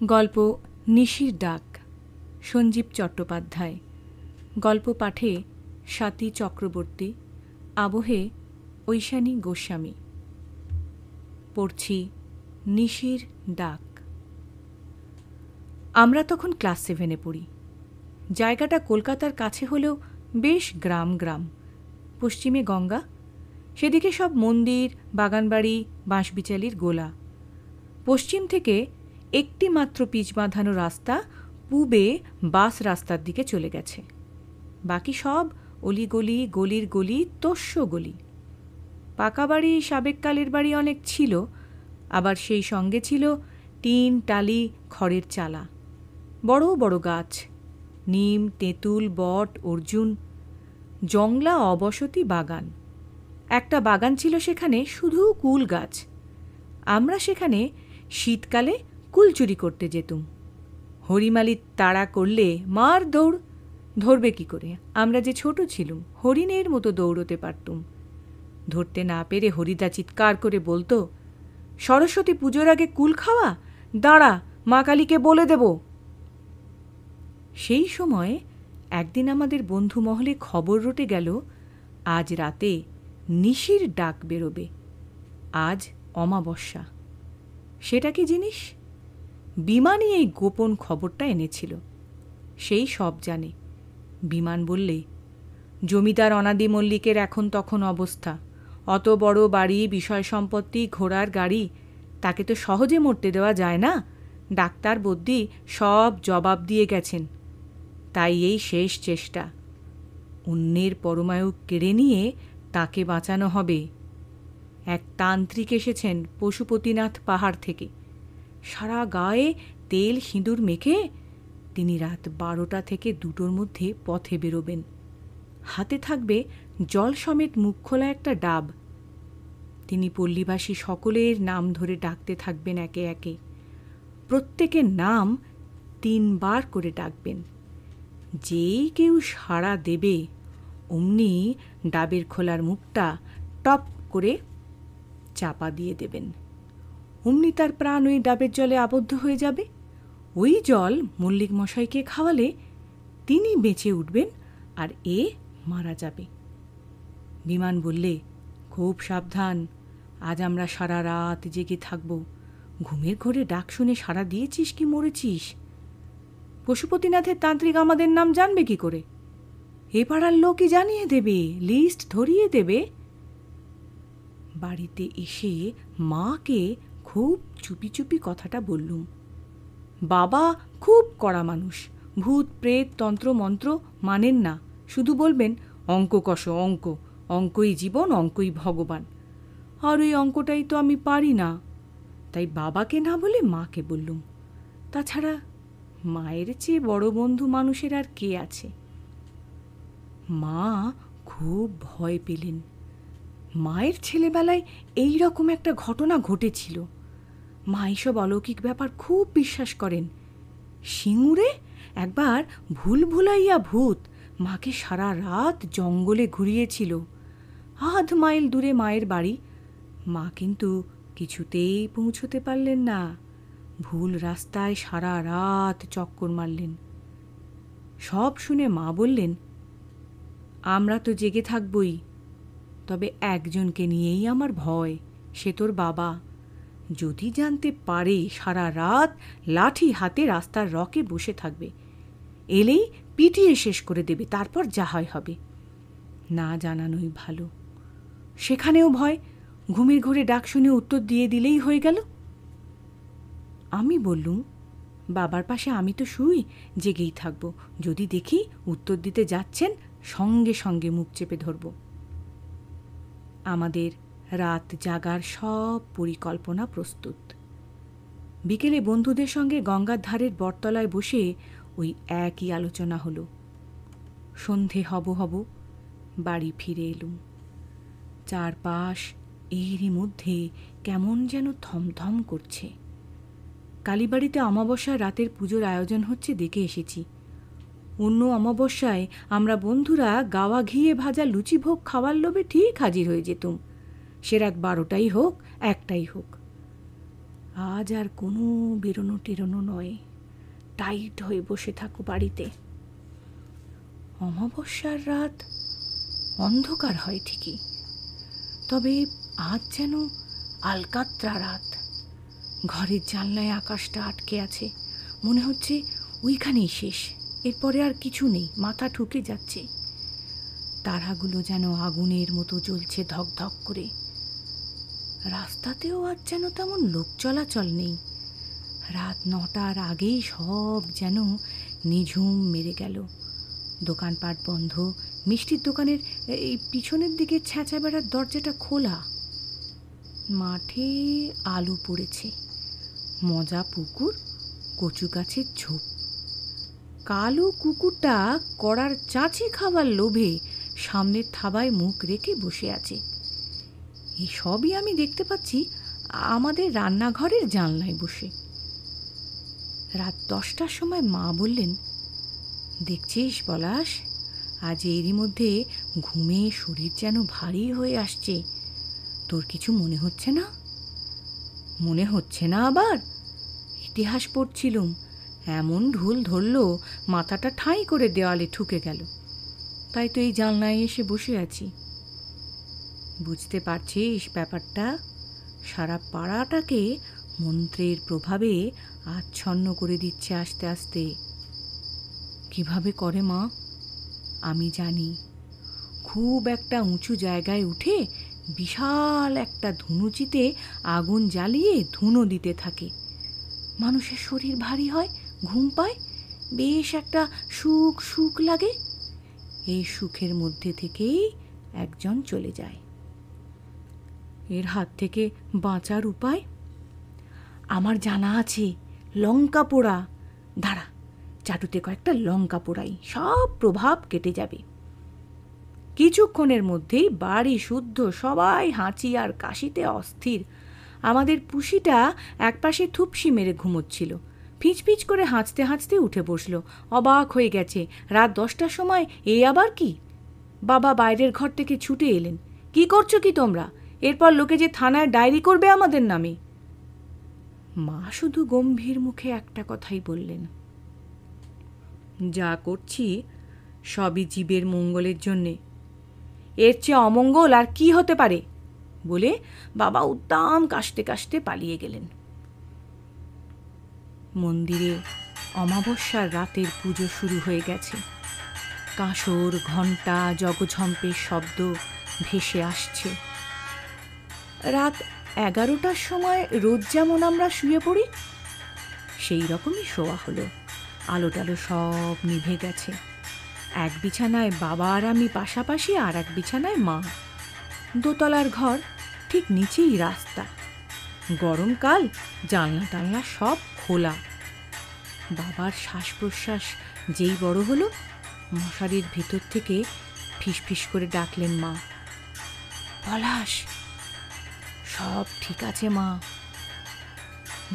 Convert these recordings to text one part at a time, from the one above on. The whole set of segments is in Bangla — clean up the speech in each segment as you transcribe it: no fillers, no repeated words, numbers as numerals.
গল্প নিশির ডাক, সঞ্জীব চট্টোপাধ্যায়। গল্প পাঠে স্বাতী চক্রবর্তী, আবহে ঐশানী গোস্বামী। পড়ছি নিশির ডাক। আমরা তখন ক্লাস 7-এ পড়ি। জায়গাটা কলকাতার কাছে হলেও বেশ গ্রাম গ্রাম। পশ্চিমে গঙ্গা, সেদিকে সব মন্দির, বাগানবাড়ি, বাঁশবিচালির গোলা। পশ্চিম থেকে একটি মাত্র পিচ বাঁধানো রাস্তা পূবে বাস রাস্তার দিকে চলে গেছে। বাকি সব অলিগলি, গলির গলি, তোষ্য গলি। পাকা বাড়ি, সাবেককালের বাড়ি অনেক ছিল, আবার সেই সঙ্গে ছিল টিন, টালি, খড়ের চালা। বড় বড় গাছ, নিম, তেঁতুল, বট, অর্জুন। জংলা অবসতি বাগান। একটা বাগান ছিল সেখানে শুধু কুল গাছ। আমরা সেখানে শীতকালে কুল চুরি করতে যেতুম। হরিমালি তাড়া করলে মার দৌড়। ধরবে কি করে? আমরা যে ছোট ছিলুম, হরিণের মতো দৌড়তে পারতুম। ধরতে না পেরে হরিদা চিৎকার করে বলতো, সরস্বতী পুজোর আগে কুল খাওয়া? দাঁড়া, মা কালীকে বলে দেব। সেই সময়ে একদিন আমাদের বন্ধু মহলে খবর রটে গেল, আজ রাতে নিশির ডাক বেরোবে। আজ অমাবস্যা। সেটা কি জিনিস? বিমানই এই গোপন খবরটা এনেছিল। সেই সব জানে। বিমান বললে, জমিদার অনাদি মল্লিকের এখন তখন অবস্থা। অত বড় বাড়ি, বিষয় সম্পত্তি, ঘোড়ার গাড়ি, তাকে তো সহজে মরতে দেওয়া যায় না। ডাক্তার বদ্যি সব জবাব দিয়ে গেছেন। তাই এই শেষ চেষ্টা। অন্যের পরমায়ু কেড়ে নিয়ে তাকে বাঁচানো হবে। এক তান্ত্রিক এসেছেন পশুপতিনাথ পাহাড় থেকে। সারা গায়ে তেল সিঁদুর মেখে তিনি রাত 12টা থেকে 2টোর মধ্যে পথে বেরোবেন। হাতে থাকবে জল সমেত মুখ খোলা একটা ডাব। তিনি পল্লীবাসী সকলের নাম ধরে ডাকতে থাকবেন একে একে। প্রত্যেকের নাম 3 বার করে ডাকবেন। যেই কেউ সাড়া দেবে, অমনি ডাবের খোলার মুখটা টপ করে চাপা দিয়ে দেবেন। অমনি তার প্রাণ ওই ডাবের জলে আবদ্ধ হয়ে যাবে। ওই জল মল্লিক মশাইকে খাওয়ালে তিনি বেঁচে উঠবেন আর এ মারা যাবে। বিমান বললে, খুব সাবধান, আজ আমরা সারা রাত জেগে থাকব। ঘুমের ঘোরে ডাক শুনে সাড়া দিয়েছিস কি মরেছিস? পশুপতিনাথের তান্ত্রিক আমাদের নাম জানবে কি করে? এ পাড়ার লোকই জানিয়ে দেবে, লিস্ট ধরিয়ে দেবে। বাড়িতে এসে মাকে খুব চুপি চুপি কথাটা বললুম। বাবা খুব কড়া মানুষ, ভূত প্রেত তন্ত্র মন্ত্র মানেন না। শুধু বলবেন, অঙ্ক কষ, অঙ্ক, অঙ্কই জীবন, অঙ্কই ভগবান। আর ওই অঙ্কটাই তো আমি পারি না। তাই বাবাকে না বলে মাকে বললুম। তাছাড়া মায়ের চেয়ে বড় বন্ধু মানুষের আর কে আছে? মা খুব ভয় পেলেন। মায়ের ছেলেবেলায় এই রকম একটা ঘটনা ঘটেছিল। মা এইসব অলৌকিক ব্যাপার খুব বিশ্বাস করেন। সিঙ্গুরে একবার ভুলভুলাইয়া ভূত মাকে সারা রাত জঙ্গলে ঘুরিয়েছিল। 1/2 মাইল দূরে মায়ের বাড়ি। মা কিন্তু কিছুতেই পৌঁছতে পারলেন না। ভুল রাস্তায় সারা রাত চক্কর মারলেন। সব শুনে মা বললেন, আমরা তো জেগে থাকবই, তবে একজনকে নিয়েই আমার ভয়, সে তোর বাবা। যদি জানতে পারে সারা রাত লাঠি হাতে রাস্তার রকে বসে থাকবে। এলেই পিটিয়ে শেষ করে দেবে, তারপর যা হয় হবে। না জানানোই ভালো। সেখানেও ভয়, ঘুমের ঘোরে ডাক শুনে উত্তর দিয়ে দিলেই হয়ে গেল। আমি বললুম, বাবার পাশে আমি তো শুই, জেগেই থাকব। যদি দেখি উত্তর দিতে যাচ্ছেন, সঙ্গে সঙ্গে মুখ চেপে ধরব। আমাদের রাত জাগার সব পরিকল্পনা প্রস্তুত। বিকেলে বন্ধুদের সঙ্গে গঙ্গার ধারের বটতলায় বসে ওই একই আলোচনা হলো। সন্ধে হব হব বাড়ি ফিরে এলুম। চারপাশ এরই মধ্যে কেমন যেন থমথম করছে। কালীবাড়িতে অমাবস্যার রাতের পুজোর আয়োজন হচ্ছে দেখে এসেছি। অন্য অমাবস্যায় আমরা বন্ধুরা গাওয়া ঘিয়ে ভাজা লুচি ভোগ খাওয়ার লোভে ঠিক হাজির হয়ে যেতুম। সে রাত 12টাই হোক, 1টাই হোক। আজ আর কোনো বেরোনো টেরোনো নয়, টাইট হয়ে বসে থাকো বাড়িতে। অমাবস্যার রাত অন্ধকার হয় ঠিকই, তবে আজ যেন আলকাত্রা রাত। ঘরের জানলায় আকাশটা আটকে আছে, মনে হচ্ছে ওইখানেই শেষ, এরপরে আর কিছু নেই, মাথা ঠুকে যাচ্ছে। তারাগুলো যেন আগুনের মতো জ্বলছে ধকধক করে। রাস্তাতেও আজ যেন তেমন লোক চলাচল নেই। রাত 9টার আগেই সব যেন নিঝুম মেরে গেল। দোকানপাট বন্ধ, মিষ্টির দোকানের এই পিছনের দিকে ছ্যাঁচা বেড়ার দরজাটা খোলা। মাঠে আলু পড়েছে, মজা পুকুর, কচু গাছের ঝোপ। কালো কুকুরটা কড়ার চাঁচি খাবার লোভে সামনের থাবায় মুখ রেখে বসে আছে। এই সবই আমি দেখতে পাচ্ছি আমাদের রান্নাঘরের জানলায় বসে। রাত 10টার সময় মা বললেন, দেখছিস পলাশ, আজ এরই মধ্যে ঘুমে শরীর যেন ভারী হয়ে আসছে। তোর কিছু মনে হচ্ছে না? মনে হচ্ছে না আবার? ইতিহাস পড়ছিলুম, এমন ঢুল ধরল মাথাটা ঠাঁই করে দেওয়ালে ঠুকে গেল। তাই তো এই জানলায় এসে বসে আছি। বুঝতে পারছিস ব্যাপারটা? সারা পাড়াটাকে মন্ত্রের প্রভাবে আচ্ছন্ন করে দিচ্ছে আস্তে আস্তে। কিভাবে করে মা? আমি জানি। খুব একটা উঁচু জায়গায় উঠে বিশাল একটা ধুনুচিতে আগুন জ্বালিয়ে ধুনো দিতে থাকে। মানুষের শরীর ভারী হয়, ঘুম পায়, বেশ একটা সুখ সুখ লাগে। এই সুখের মধ্যে থেকেই একজন চলে যায়। এর হাত থেকে বাঁচার উপায় আমার জানা আছে, লঙ্কা পোড়া। দাঁড়া, চাটুতে কয়েকটা লঙ্কা পোড়াই, সব প্রভাব কেটে যাবে। কিছুক্ষণের মধ্যেই বাড়ি শুদ্ধ সবাই হাঁচি আর কাশিতে অস্থির। আমাদের পুষিটা একপাশে থুপসি মেরে ঘুমোচ্ছিল, ফিচফিচ করে হাঁচতে হাঁচতে উঠে বসল। অবাক হয়ে গেছে, রাত 10টার সময় এই আবার কি? বাবা বাইরের ঘর থেকে ছুটে এলেন। কি করছো কি তোমরা? এরপর লোকে যে থানায় ডায়েরি করবে আমাদের নামে। মা শুধু গম্ভীর মুখে একটা কথাই বললেন, যা করছি সবই জীবের মঙ্গলের জন্যে, এর চেয়ে অমঙ্গল আর কি হতে পারে বলে বাবা উদ্দাম কাশতে কাশতে পালিয়ে গেলেন। মন্দিরে অমাবস্যার রাতের পুজো শুরু হয়ে গেছে। কাঁসর, ঘণ্টা, জগঝম্পের শব্দ ভেসে আসছে। রাত 11টার সময় রোজ যেমন আমরা শুয়ে পড়ি, সেই রকমই শোয়া হলো। আলো টালো সব নিভে গেছে। এক বিছানায় বাবা আর আমি পাশাপাশি, আর এক বিছানায় মা। দোতলার ঘর, ঠিক নিচেই রাস্তা। গরমকাল, জানলা টানলা সব খোলা। বাবার শ্বাস প্রশ্বাস যেই বড় হলো, মশারির ভেতর থেকে ফিসফিস করে ডাকলেন মা, পলাশ। সব ঠিক আছে মা।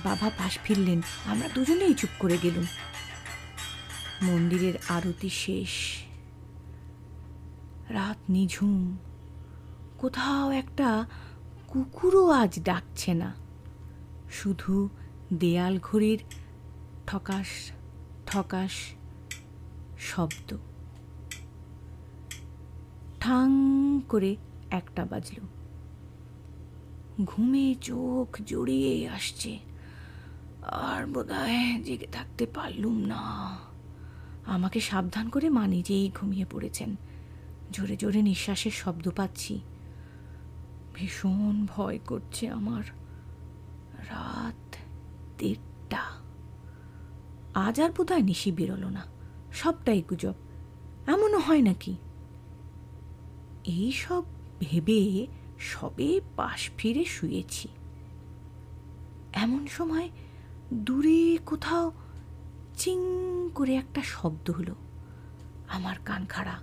বাবা পাশ ফিরলেন, আমরা দুজনেই চুপ করে গেলুম। মন্দিরের আরতি শেষ। রাত নিঝুম। কোথাও একটা কুকুরও আজ ডাকছে না, শুধু দেয়াল ঘড়ির ঠকাস ঠকাস শব্দ। ঠাং করে 1টা বাজল। ঘুমে চোখ জড়িয়ে আসছে, আর বোধহয় জেগে থাকতে পারলুম না। আমাকে সাবধান করে মা নিজেই ঘুমিয়ে পড়েছেন। জোরে জোরে নিঃশ্বাসের শব্দ পাচ্ছি। ভীষণ ভয় করছে আমার। রাত 1:30। আজ আর বোধহয় নিশি বেরোলো না, সবটাই গুজব। এমনও হয় নাকি? এই সব ভেবে সবে পাশ ফিরে শুয়েছি। এমন সময় দূরে কোথাও চিং করে একটা শব্দ হলো। আমার কান খাড়া,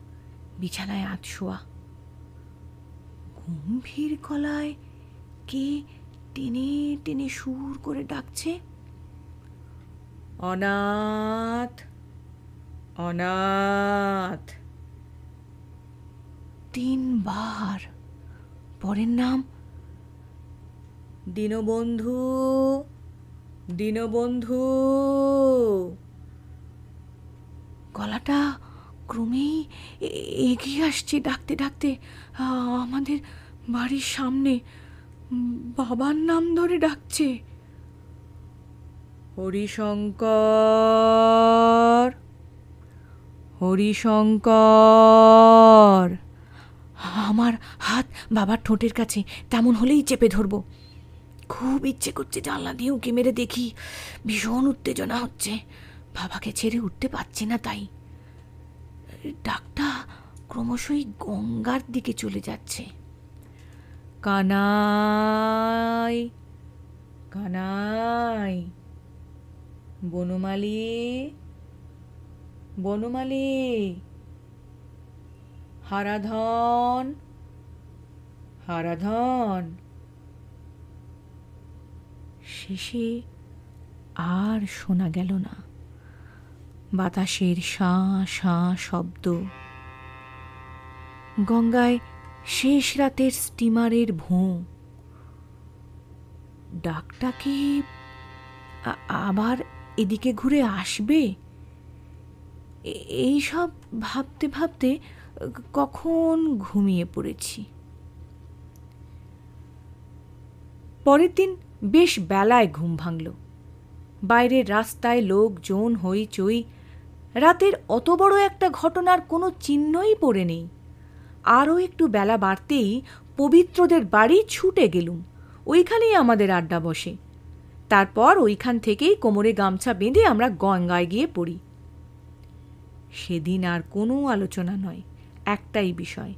বিছানায় আধশোয়া। গম্ভীর গলায় কে টেনে টেনে সুর করে ডাকছে, অনাথ, অনাথ। 3 বার। পরের নাম, দীনবন্ধু, দীনবন্ধু। গলাটা ক্রমেই এগিয়ে আসছে ডাকতে ডাকতে। আমাদের বাড়ির সামনে বাবার নাম ধরে ডাকছে, হরিশঙ্কর, হরিশঙ্কর। আমার হাত বাবার ঠোঁটের কাছে, তেমন হলেই চেপে ধরব। খুব ইচ্ছে করছে জানলা দিয়ে উঁকি মেরে দেখি। ভীষণ উত্তেজনা হচ্ছে, বাবাকে ছেড়ে উঠতে পারছি না। তাই ডাকটা ক্রমশই গঙ্গার দিকে চলে যাচ্ছে। কানাই, কানাই, বনমালী, বনমালী, হারাধন, হারাধন। শেষে আর শোনা গেল না। বাতাসের শাঁ শাঁ শব্দ, গঙ্গায় শেষ রাতের স্টিমারের ভোঁ। ডাকটা কি আবার এদিকে ঘুরে আসবে? এই সব ভাবতে ভাবতে কখন ঘুমিয়ে পড়েছি। পরের দিন বেশ বেলায় ঘুম ভাঙল। বাইরের রাস্তায় লোকজন হইচই। রাতের অত বড় একটা ঘটনার কোনো চিহ্নই পড়ে নেই। আরও একটু বেলা বাড়তেই পবিত্রদের বাড়ি ছুটে গেলুম। ওইখানেই আমাদের আড্ডা বসে। তারপর ওইখান থেকেই কোমরে গামছা বেঁধে আমরা গঙ্গায় গিয়ে পড়ি। সেদিন আর কোনো আলোচনা নয়, একটাই বিষয়,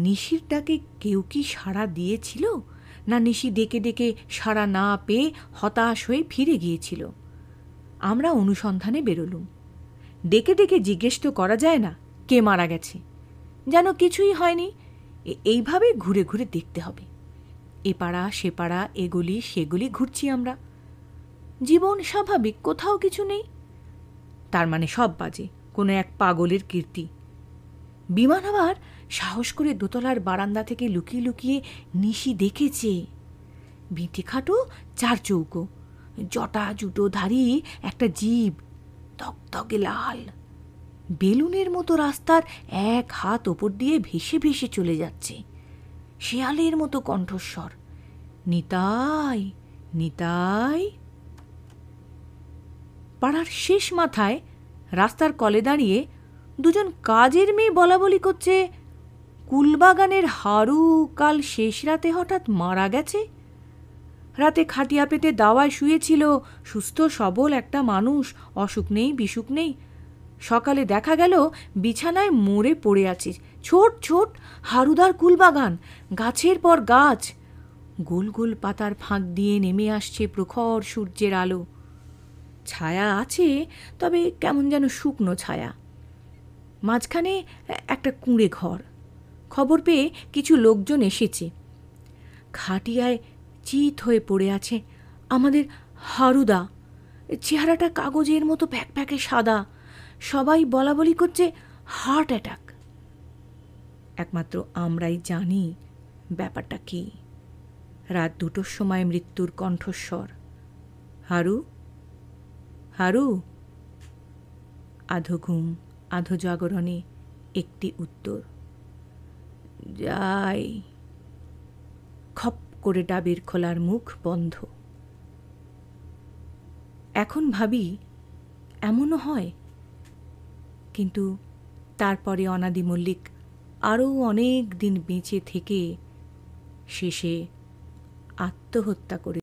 নিশির ডাকে কেউ কি সাড়া দিয়েছিল, না নিশি ডেকে ডেকে সাড়া না পেয়ে হতাশ হয়ে ফিরে গিয়েছিল। আমরা অনুসন্ধানে বেরোলুম। ডেকে ডেকে জিজ্ঞেস তো করা যায় না কে মারা গেছে, যেন কিছুই হয়নি। এইভাবে ঘুরে ঘুরে দেখতে হবে। এ পাড়া সে পাড়া, এগুলি সেগুলি ঘুরছি আমরা। জীবন স্বাভাবিক, কোথাও কিছু নেই। তার মানে সব বাজে, কোনো এক পাগলের কীর্তি। বিমান আবার সাহস করে দোতলার বারান্দা থেকে লুকিয়ে লুকিয়ে নিশি দেখেছে। ভিটে খাটো, চার চৌকো, জটা জুটো ধারী একটা জীব, তকতকে লাল, বেলুনের মতো রাস্তার এক হাত ওপর দিয়ে ভেসে ভেসে চলে যাচ্ছে। শেয়ালের মতো কণ্ঠস্বর, নিতাই, নিতাই। পাড়ার শেষ মাথায় রাস্তার কলে দাঁড়িয়ে দুজন কাজের মেয়ে বলা বলি করছে, কুলবাগানের হারু কাল শেষ রাতে হঠাৎ মারা গেছে। রাতে খাটিয়া পেতে দাওয়ায় শুয়েছিল, সুস্থ সবল একটা মানুষ, অসুখ নেই বিসুখ নেই। সকালে দেখা গেল বিছানায় মরে পড়ে আছে। ছোট ছোট হারুদার কুলবাগান, গাছের পর গাছ, গোল গোল পাতার ফাঁক দিয়ে নেমে আসছে প্রখর সূর্যের আলো। ছায়া আছে, তবে কেমন যেন শুকনো ছায়া। মাঝখানে একটা কুঁড়ে ঘর। খবর পেয়ে কিছু লোকজন এসেছে। খাটিয়ায় চিত হয়ে পড়ে আছে আমাদের হারুদা। চেহারাটা কাগজের মতো প্যাকপ্যাকে সাদা। সবাই বলা বলি করছে হার্ট অ্যাটাক। একমাত্র আমরাই জানি ব্যাপারটা কি। রাত 2টোর সময় মৃত্যুর কণ্ঠস্বর, হারু, হারু। আধো ঘুম আধো জাগরণে একটি উত্তর, যাই। খপ করে ডাবের খোলার মুখ বন্ধ। এখন ভাবি এমনও হয়, কিন্তু তারপরে অনাদি মল্লিক আরও অনেক দিন বেঁচে থেকে শেষে আত্মহত্যা করে